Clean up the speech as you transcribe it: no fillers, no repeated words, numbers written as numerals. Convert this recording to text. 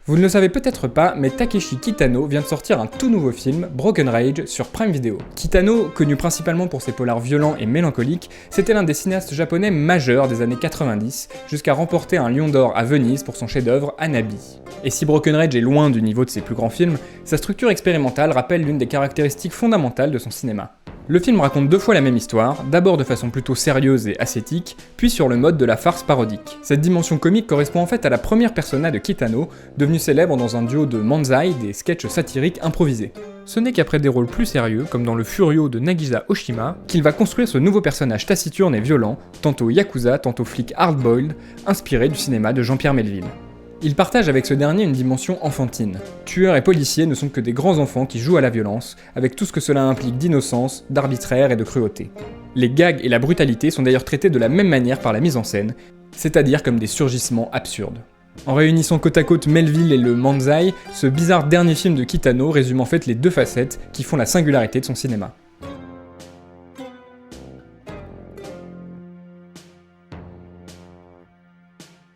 Vous ne le savez peut-être pas, mais Takeshi Kitano vient de sortir un tout nouveau film, Broken Rage, sur Prime Video. Kitano, connu principalement pour ses polars violents et mélancoliques, c'était l'un des cinéastes japonais majeurs des années 90, jusqu'à remporter un Lion d'Or à Venise pour son chef-d'œuvre Hanabi. Et si Broken Rage est loin du niveau de ses plus grands films, sa structure expérimentale rappelle l'une des caractéristiques fondamentales de son cinéma. Le film raconte deux fois la même histoire, d'abord de façon plutôt sérieuse et ascétique, puis sur le mode de la farce parodique. Cette dimension comique correspond en fait à la première persona de Kitano, devenue célèbre dans un duo de manzai, des sketchs satiriques improvisés. Ce n'est qu'après des rôles plus sérieux, comme dans le Furio de Nagisa Oshima, qu'il va construire ce nouveau personnage taciturne et violent, tantôt yakuza, tantôt flic hard-boiled, inspiré du cinéma de Jean-Pierre Melville. Il partage avec ce dernier une dimension enfantine. Tueurs et policiers ne sont que des grands enfants qui jouent à la violence, avec tout ce que cela implique d'innocence, d'arbitraire et de cruauté. Les gags et la brutalité sont d'ailleurs traités de la même manière par la mise en scène, c'est-à-dire comme des surgissements absurdes. En réunissant côte à côte Melville et le manzai, ce bizarre dernier film de Kitano résume en fait les deux facettes qui font la singularité de son cinéma.